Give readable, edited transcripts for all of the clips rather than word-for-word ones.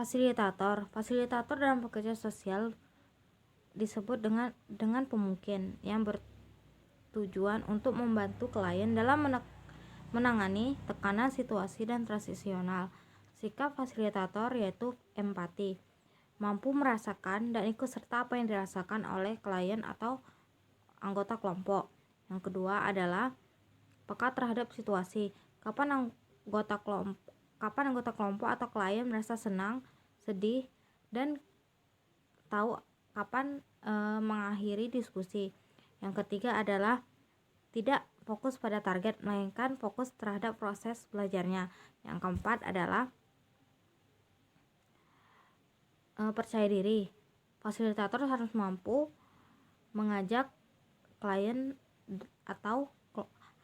Fasilitator. Fasilitator dalam pekerja sosial disebut dengan pemungkin yang bertujuan untuk membantu klien dalam menangani tekanan situasi dan transisional. Sikap fasilitator yaitu empati, mampu merasakan dan ikut serta apa yang dirasakan oleh klien atau anggota kelompok. Yang kedua adalah peka terhadap situasi. Kapan anggota kelompok atau klien merasa senang, sedih, dan tahu kapan mengakhiri diskusi. Yang ketiga adalah tidak fokus pada target, melainkan fokus terhadap proses belajarnya. Yang keempat adalah percaya diri. Fasilitator harus mampu mengajak klien atau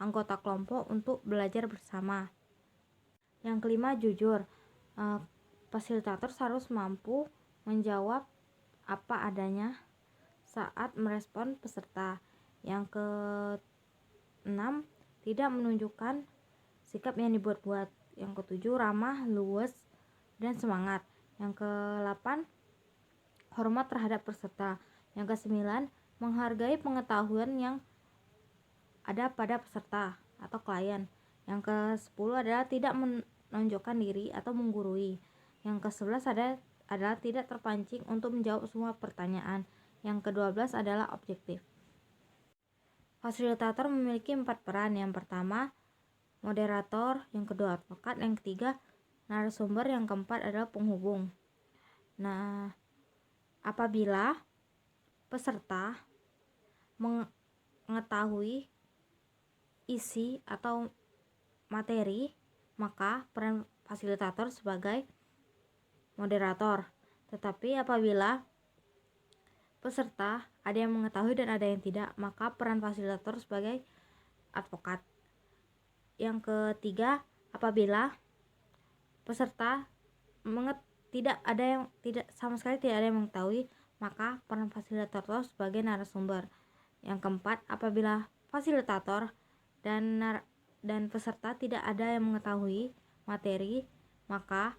anggota kelompok untuk belajar bersama. Yang kelima, jujur. Fasilitator harus mampu menjawab apa adanya saat merespon peserta. Yang keenam, tidak menunjukkan sikap yang dibuat-buat. Yang ketujuh, ramah, luwes, dan semangat. Yang ke-8, hormat terhadap peserta. Yang ke-9, menghargai pengetahuan yang ada pada peserta atau klien. Yang ke-10 adalah tidak menonjolkan diri atau menggurui. Yang ke-11 adalah tidak terpancing untuk menjawab semua pertanyaan. Yang ke-12 adalah objektif. Fasilitator memiliki 4 peran. Yang pertama, moderator. Yang kedua, advokat. Yang ketiga, narasumber. Yang keempat adalah penghubung. Nah, apabila peserta mengetahui isi atau materi, maka peran fasilitator sebagai moderator. Tetapi apabila peserta ada yang mengetahui dan ada yang tidak, maka peran fasilitator sebagai advokat. Yang ketiga, apabila peserta sama sekali tidak ada yang mengetahui, maka peran fasilitator sebagai narasumber. Yang keempat, apabila fasilitator dan peserta tidak ada yang mengetahui materi, maka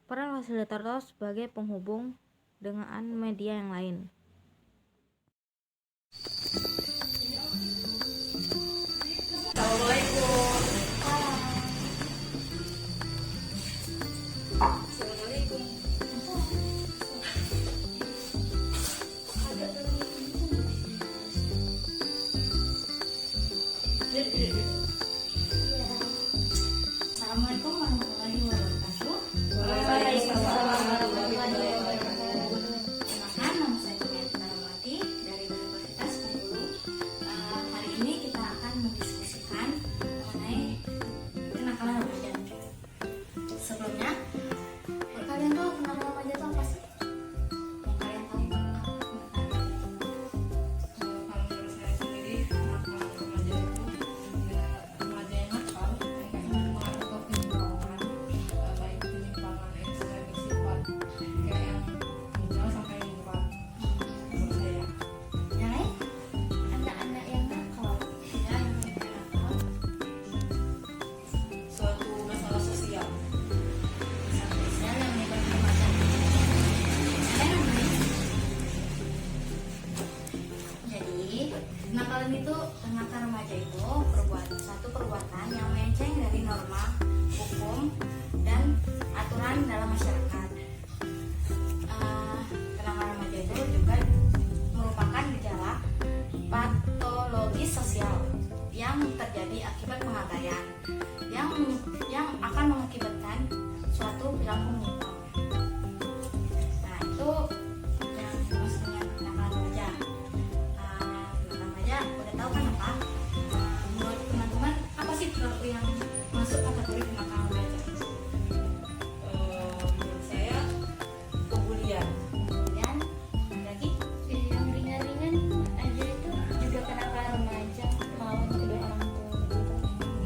peran fasilitator sebagai penghubung dengan media yang lain. Assalamualaikum warahmatullahi wabarakatuh. Waalaikumsalam warahmatullahi wabarakatuh. Perkenalkan, nama saya Julianti Naramati dari Universitas Bengkulu. Hari ini kita akan mendiskusikan mengenai kenakalan remaja. Sebelumnya, kalian tahu kenakalan remaja itu apa sih? Yang kalian tahu? Kalau menurut saya sendiri, kenakalan remaja itu ya remaja yang nakal, yang mengarah ke penyimpangan, baik penyimpangan ekstremis sifat, kayak yang menjauh sampai menyimpang. Menurut saya, Yang lain? Anak-anak yang nakal. Ya, yang nakal. suatu masalah sosial. Sosial yang melibatkan remaja. Jadi, kenakalan remaja itu suatu perbuatan yang melenceng dari norma, hukum, dan aturan dalam masyarakat. Kenakalan remaja itu juga merupakan gejala patologis sosial yang terjadi akibat pengabaian yang akan mengakibatkan suatu perilaku menyimpang. Nah, itu yang dimaksud dengan kenakalan remaja. Kenakalan remaja udah tahu kan apa? Menurut teman-teman, apa sih perilaku yang masuk kategori kenakalan remaja? Menurut saya, kebulian. Kemudian lagi Yang ringan-ringan aja itu juga kenakalan remaja, melawan kedua orang tua gitu.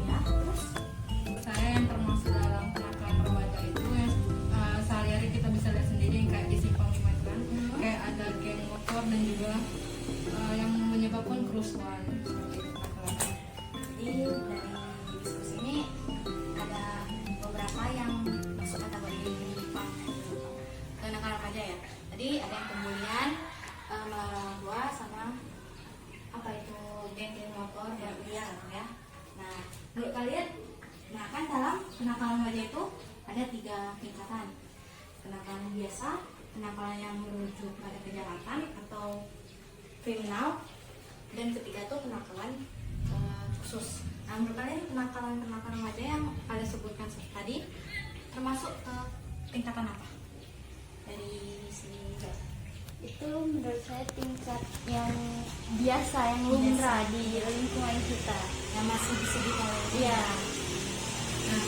ya, terus Menurut saya yang termasuk dalam kenakalan remaja itu yang sehari-hari kita bisa lihat sendiri yang kayak di simpang Limantan, kayak ada geng motor dan juga yang menyebabkan kerusuhan seperti itu kenakalan. jadi dari diskusi ini ada beberapa yang masuk kategori menyimpang. Jadi ada yang pembulian melalui orang tua sama apa itu geng-geng motor dan liar ya. Nah, menurut kalian, nah kan dalam kenakalan remaja itu ada 3 tingkatan. Kenakalan biasa, kenakalan yang merujuk pada kejahatan atau kriminal, dan ketiga itu kenakalan khusus. Nah, menurut kalian kenakalan remaja yang kalian sebutkan tadi termasuk tingkatan apa? Dari sini Itu menurut saya tingkat yang biasa, yang lumrah di lingkungan kita. yang masih bisa ditolerir. Iya. Nah,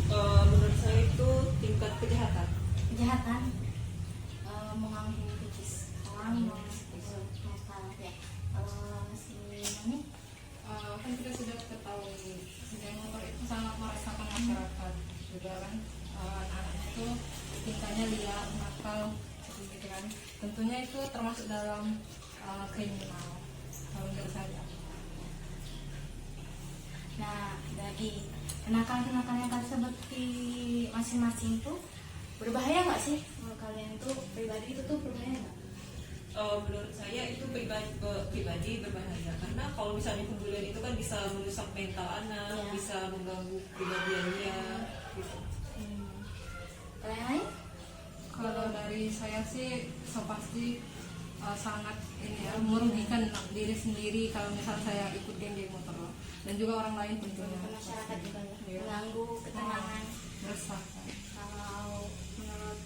kalau Menurut saya itu tingkat kejahatan. kejahatan, mengganggu psikis orang, masalah ya. Si ini Kan kita sudah ketahui geng motor itu sangat meresahkan masyarakat juga kan. Anak-anak itu tingkahnya liar, nakal, seperti gitu kan. Tentunya itu termasuk dalam kriminal kalau menurut saya. nah, dari kenakalan-kenakalan yang kalian sebut di masing-masing itu berbahaya nggak sih menurut kalian? Itu pribadi itu tuh berbahaya nggak? Menurut saya itu pribadi berbahaya karena kalau misalnya pembulian itu kan bisa merusak mental anak, Iya. bisa mengganggu kepribadiannya gitu. Kalau yang lain? Kalau dari saya sih pasti sangat ini ya, merugikan diri sendiri kalau misalnya saya ikut geng-geng motor dan juga orang lain tentunya. Ke masyarakat juga ya, Iya. mengganggu ketenangan. Meresahkan. Kalau menurut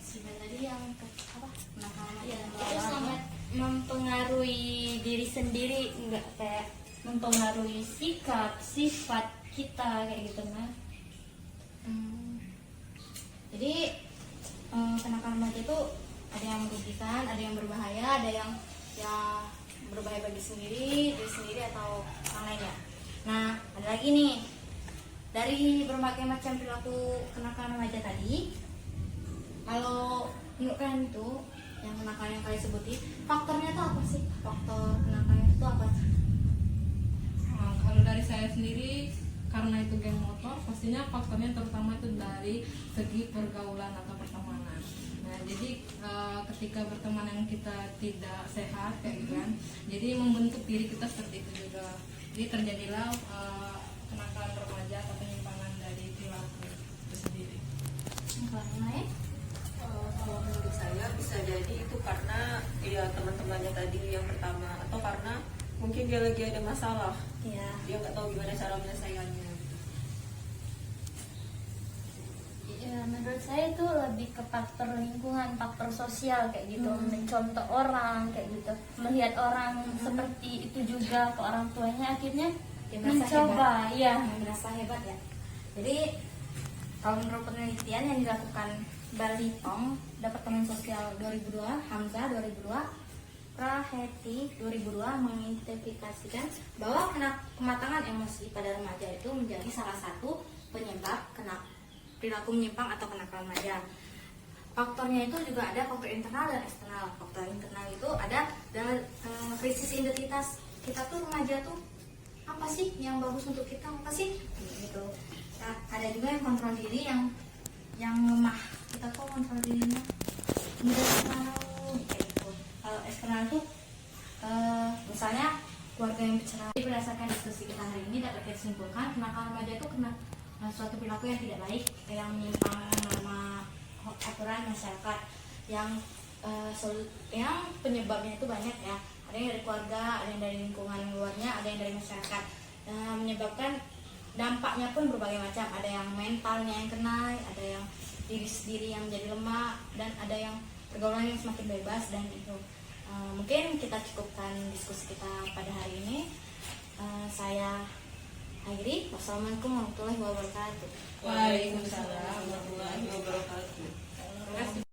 si Ben tadi yang apa? Kenakalan Iya, yang itu melawan sangat mempengaruhi diri sendiri, enggak kayak mempengaruhi sikap, sifat kita kayak gitu nah. Jadi kenakalan remaja itu ada yang merugikan, ada yang berbahaya, ada yang berbahaya bagi diri sendiri atau orang lainnya. Nah, ada lagi nih dari berbagai macam perilaku kenakalan remaja tadi. Kalau menurut kalian itu yang kenakalan yang kalian sebutin, faktornya itu apa sih? Faktor kenakalan itu apa? Kalau dari saya sendiri, karena itu geng motor, pastinya faktornya terutama itu dari segi pergaulan atau pertemanan. Nah, jadi ketika berteman yang kita tidak sehat kayak gitu kan, jadi membentuk diri kita seperti itu juga. Jadi terjadilah kenakalan remaja atau penyimpangan dari perilaku itu sendiri. Kalau yang lain? Kalau menurut saya bisa jadi itu karena ya teman-temannya tadi yang pertama, atau karena mungkin dia lagi ada masalah, Iya. dia nggak tahu gimana cara menyelesaikannya. Ya, menurut saya itu lebih ke faktor lingkungan, faktor sosial kayak gitu, mencontoh orang kayak gitu, melihat orang seperti itu juga ke orang tuanya, akhirnya Dia merasa mencoba, ya. merasa hebat ya. Jadi kalau menurut penelitian yang dilakukan Balitong, Departemen Sosial 2002, Hamzah 2002, Praheti 2002 mengidentifikasikan bahwa kematangan emosi pada remaja itu menjadi salah satu penyebab perilaku menyimpang atau kenakalan remaja. Faktornya itu juga ada faktor internal dan eksternal. Faktor internal itu ada dalam krisis identitas. Kita tuh remaja tuh apa sih yang bagus untuk kita, apa sih gitu. Nah, ada juga yang kontrol diri yang lemah. Kita kok kontrol dirinya mudah terpengaruh kayak gitu. Kalau eksternal tuh misalnya keluarga yang bercerai. Jadi berdasarkan diskusi kita hari ini dapat kita simpulkan kenakalan remaja itu kena suatu perilaku yang tidak baik, yang menyimpang norma aturan masyarakat, yang penyebabnya itu banyak ya. Ada yang dari keluarga, ada yang dari lingkungan luarnya, ada yang dari masyarakat. Menyebabkan dampaknya pun berbagai macam. Ada yang mentalnya yang kena, ada yang diri sendiri yang jadi lemah, dan ada yang pergaulan yang semakin bebas. Dan itu mungkin kita cukupkan diskusi kita pada hari ini. Saya akhiri. Wassalamualaikum warahmatullahi wabarakatuh. Waalaikumsalam warahmatullahi wabarakatuh. Terima kasih.